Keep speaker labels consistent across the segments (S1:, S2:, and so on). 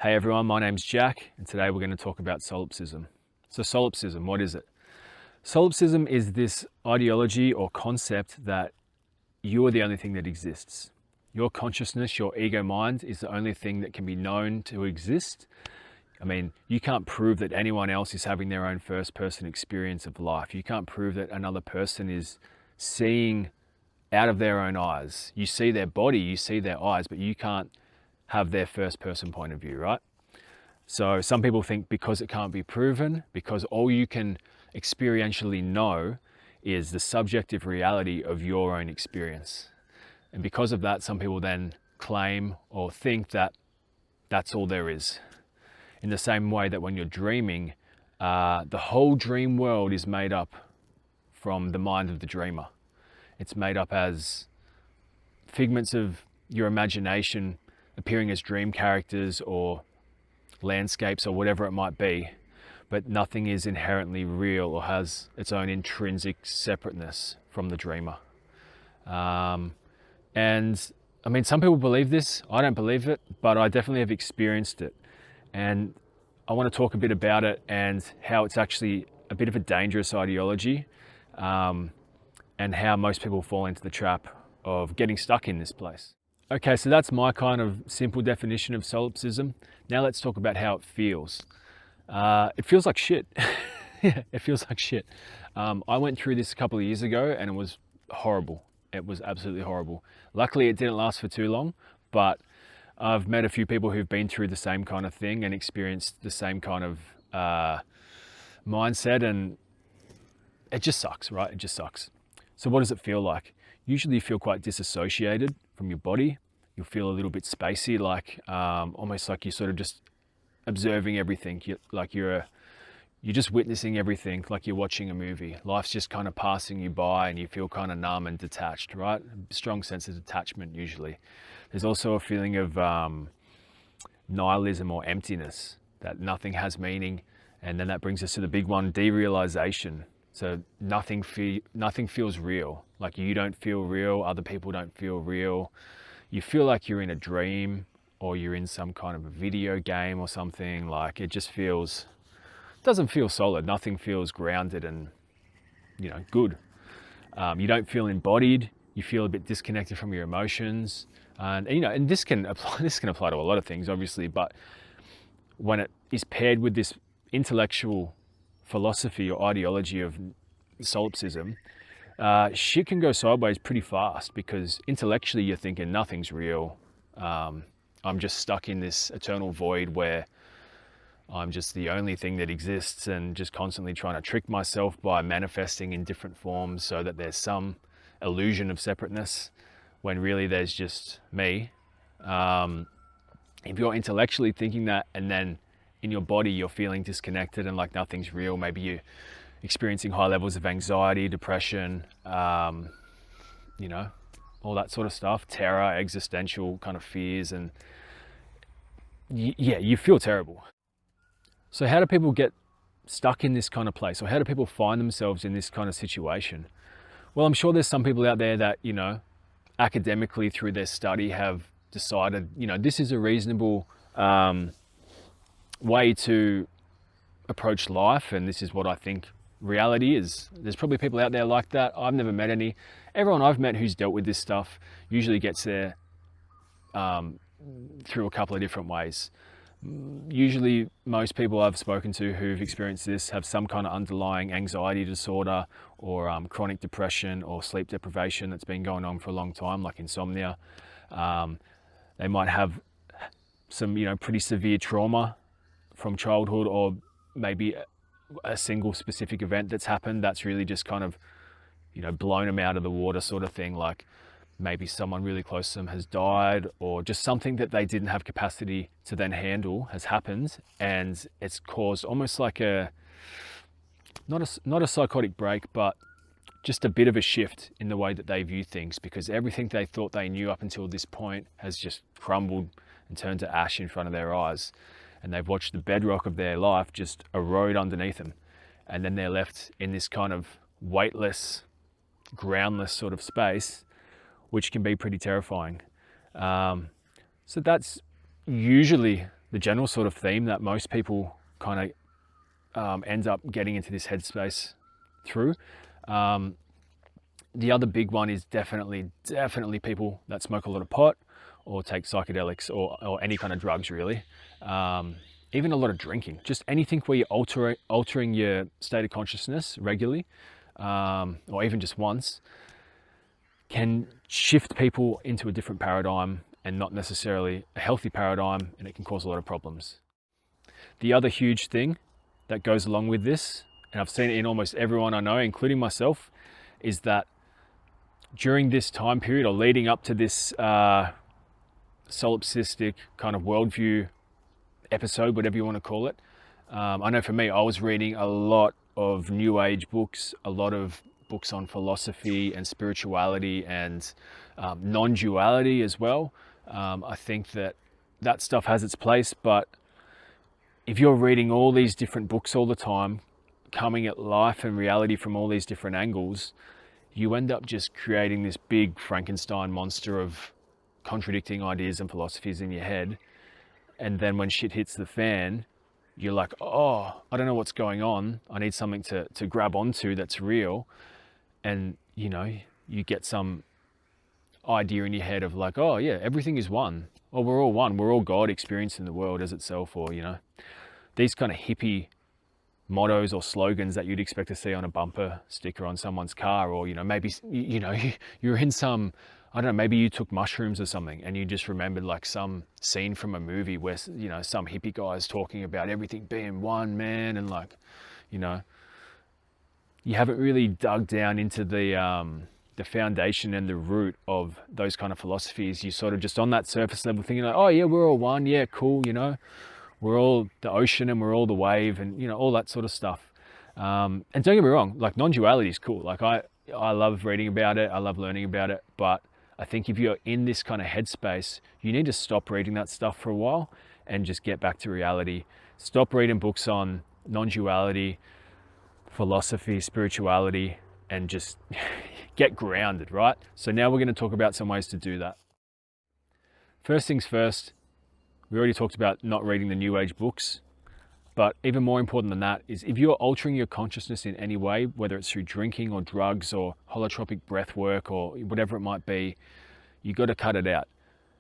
S1: Hey everyone, my name's Jack, and today we're going to talk about solipsism. So solipsism, what is it? Solipsism is this ideology or concept that you are the only thing that exists. Your consciousness, your ego mind is the only thing that can be known to exist. I mean, you can't prove that anyone else is having their own first person experience of life. You can't prove that another person is seeing out of their own eyes. You see their body, you see their eyes, but you can't have their first person point of view, right? So some people think because it can't be proven, because all you can experientially know is the subjective reality of your own experience. And because of that, some people then claim or think that that's all there is. In the same way that when you're dreaming, the whole dream world is made up from the mind of the dreamer. It's made up as figments of your imagination appearing as dream characters or landscapes or whatever it might be, but nothing is inherently real or has its own intrinsic separateness from the dreamer. And I mean, some people believe this. I don't believe it, but I definitely have experienced it. And I want to talk a bit about it and how it's actually a bit of a dangerous ideology, and how most people fall into the trap of getting stuck in this place. Okay, so that's my kind of simple definition of solipsism. Now let's talk about how it feels. It feels like shit. Yeah, it feels like shit. I went through this a couple of years ago and it was horrible. It was absolutely horrible. Luckily it didn't last for too long, but I've met a few people who've been through the same kind of thing and experienced the same kind of mindset, and it just sucks, right? It just sucks. So what does it feel like? Usually you feel quite disassociated from your body. You'll feel a little bit spacey, like almost like you're sort of just observing everything. You're just witnessing everything, like you're watching a movie. Life's just kind of passing you by and you feel kind of numb and detached, right? A strong sense of detachment usually. There's also a feeling of nihilism or emptiness, that nothing has meaning. And then that brings us to the big one, derealization. So nothing feels real. Like you don't feel real, other people don't feel real. You feel like you're in a dream or you're in some kind of a video game or something. Like it just doesn't feel solid. Nothing feels grounded and, good. You don't feel embodied. You feel a bit disconnected from your emotions. And this can apply to a lot of things, obviously, but when it is paired with this intellectual philosophy or ideology of solipsism, shit can go sideways pretty fast, because intellectually you're thinking nothing's real. I'm just stuck in this eternal void where I'm just the only thing that exists, and just constantly trying to trick myself by manifesting in different forms so that there's some illusion of separateness when really there's just me. If you're intellectually thinking that and then in your body you're feeling disconnected and like nothing's real, maybe you're experiencing high levels of anxiety, depression, all that sort of stuff, terror, existential kind of fears, and you feel terrible. So how do people get stuck in this kind of place, or how do people find themselves in this kind of situation? Well, I'm sure there's some people out there that, academically through their study have decided, this is a reasonable way to approach life, and this is what I think reality is. There's probably people out there like that. I've never met any. Everyone I've met who's dealt with this stuff usually gets there through a couple of different ways. Usually most people I've spoken to who've experienced this have some kind of underlying anxiety disorder or chronic depression or sleep deprivation that's been going on for a long time, like insomnia. They might have some, pretty severe trauma from childhood, or maybe a single specific event that's happened that's really just kind of, blown them out of the water sort of thing. Like maybe someone really close to them has died, or just something that they didn't have capacity to then handle has happened, and it's caused almost like not a psychotic break, but just a bit of a shift in the way that they view things, because everything they thought they knew up until this point has just crumbled and turned to ash in front of their eyes, and they've watched the bedrock of their life just erode underneath them, and then they're left in this kind of weightless, groundless sort of space, which can be pretty terrifying. So that's usually the general sort of theme that most people kind of end up getting into this headspace through. The other big one is definitely people that smoke a lot of pot or take psychedelics or any kind of drugs, really. Even a lot of drinking, just anything where you're altering your state of consciousness regularly, or even just once, can shift people into a different paradigm and not necessarily a healthy paradigm, and it can cause a lot of problems. The other huge thing that goes along with this, and I've seen it in almost everyone I know, including myself, is that during this time period or leading up to this solipsistic kind of worldview episode, whatever you want to call it, I know for me, I was reading a lot of New Age books, a lot of books on philosophy and spirituality and non-duality as well. I think that stuff has its place, but if you're reading all these different books all the time, coming at life and reality from all these different angles, you end up just creating this big Frankenstein monster of contradicting ideas and philosophies in your head. And then when shit hits the fan, you're like, oh, I don't know what's going on. I need something to grab onto that's real. And, you know, you get some idea in your head of like, oh yeah, everything is one. Or we're all one. We're all God experiencing the world as itself, or, you know, these kind of hippie mottos or slogans that you'd expect to see on a bumper sticker on someone's car, or, you know, maybe, you know, you're in some, I don't know, maybe you took mushrooms or something and you just remembered like some scene from a movie where, you know, some hippie guy's talking about everything being one, man, and like, you know, you haven't really dug down into the foundation and the root of those kind of philosophies. You sort of just on that surface level thinking like, oh yeah, we're all one, yeah, cool, you know, we're all the ocean and we're all the wave, and, you know, all that sort of stuff. And don't get me wrong, like non-duality is cool. Like I love reading about it. I love learning about it. But I think if you're in this kind of headspace, you need to stop reading that stuff for a while and just get back to reality. Stop reading books on non-duality, philosophy, spirituality, and just get grounded, right? So now we're going to talk about some ways to do that. First things first, we already talked about not reading the New Age books, but even more important than that is if you're altering your consciousness in any way, whether it's through drinking or drugs or holotropic breath work or whatever it might be, you got to cut it out.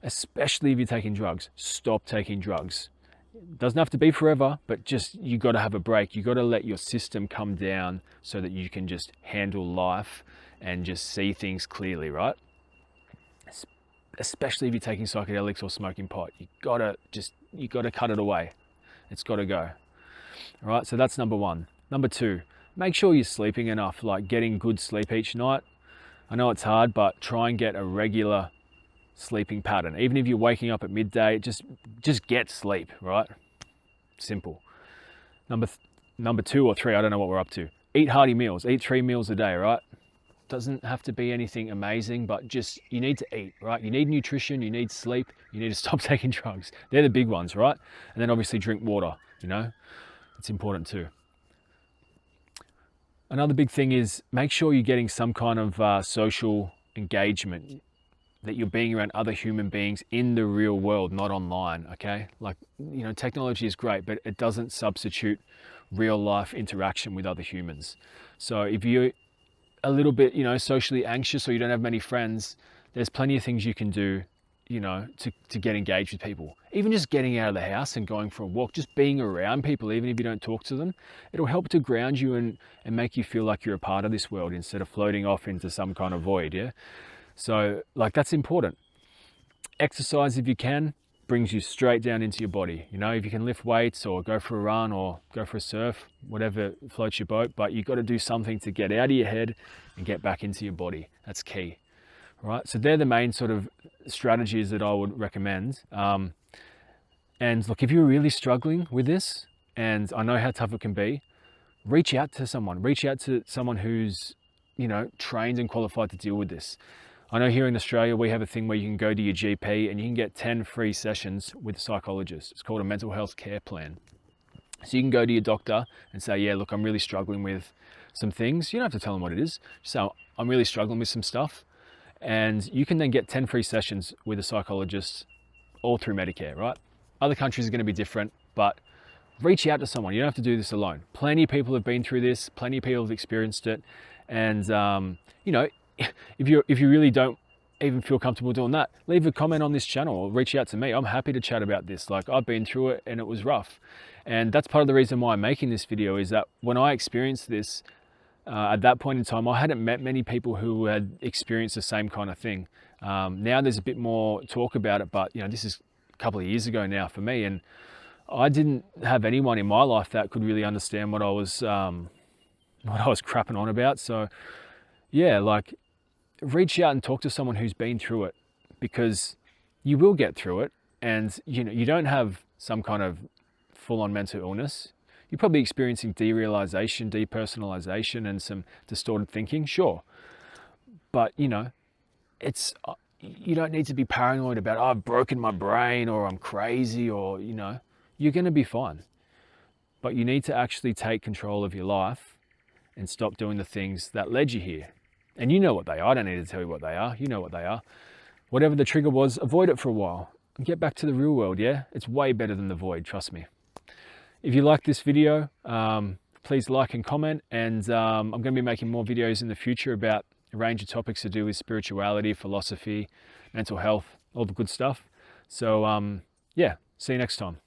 S1: Especially if you're taking drugs, stop taking drugs. It doesn't have to be forever, but just, you got to have a break. You got to let your system come down so that you can just handle life and just see things clearly, right? Especially if you're taking psychedelics or smoking pot, you gotta cut it away. It's gotta go. All right, so that's number one. Number two, make sure you're sleeping enough, like getting good sleep each night. I know it's hard, but try and get a regular sleeping pattern. Even if you're waking up at midday, just get sleep, right? Simple. Number two or three, I don't know what we're up to. Eat hearty meals, eat 3 meals a day, right? Doesn't have to be anything amazing, but just, you need to eat, right? You need nutrition, you need sleep, you need to stop taking drugs. They're the big ones, right? And then obviously drink water, you know, it's important too. Another big thing is make sure you're getting some kind of social engagement, that you're being around other human beings in the real world, not online, okay? Like, you know, technology is great, but it doesn't substitute real life interaction with other humans. So if you're a little bit, you know, socially anxious or you don't have many friends, there's plenty of things you can do, you know, to get engaged with people. Even just getting out of the house and going for a walk, just being around people, even if you don't talk to them, it'll help to ground you and make you feel like you're a part of this world instead of floating off into some kind of void, yeah? So, like, that's important. Exercise, if you can, brings you straight down into your body. You know, if you can lift weights or go for a run or go for a surf, whatever floats your boat, but you've got to do something to get out of your head and get back into your body. That's key. All right, so they're the main sort of strategies that I would recommend. And look, if you're really struggling with this, and I know how tough it can be, reach out to someone who's, you know, trained and qualified to deal with this. I know here in Australia, we have a thing where you can go to your GP and you can get 10 free sessions with a psychologist. It's called a mental health care plan. So you can go to your doctor and say, yeah, look, I'm really struggling with some things. You don't have to tell them what it is. So I'm really struggling with some stuff. And you can then get 10 free sessions with a psychologist all through Medicare, right? Other countries are going to be different, but reach out to someone. You don't have to do this alone. Plenty of people have been through this. Plenty of people have experienced it. And you know, if you really don't even feel comfortable doing that, leave a comment on this channel or reach out to me. I'm happy to chat about this. Like, I've been through it and it was rough. And that's part of the reason why I'm making this video, is that when I experienced this, at that point in time, I hadn't met many people who had experienced the same kind of thing. Now there's a bit more talk about it, but you know, this is a couple of years ago now for me, and I didn't have anyone in my life that could really understand what I was crapping on about. So yeah, like, reach out and talk to someone who's been through it, because you will get through it. And you know, you don't have some kind of full-on mental illness. You're probably experiencing derealization, depersonalization, and some distorted thinking, sure. But you know, you don't need to be paranoid about, oh, I've broken my brain, or I'm crazy, or you know, you're going to be fine. But you need to actually take control of your life and stop doing the things that led you here. And you know what they are. I don't need to tell you what they are. You know what they are. Whatever the trigger was, avoid it for a while and get back to the real world, yeah? It's way better than the void, trust me. If you like this video, please like and comment. And I'm going to be making more videos in the future about a range of topics to do with spirituality, philosophy, mental health, all the good stuff. So yeah, see you next time.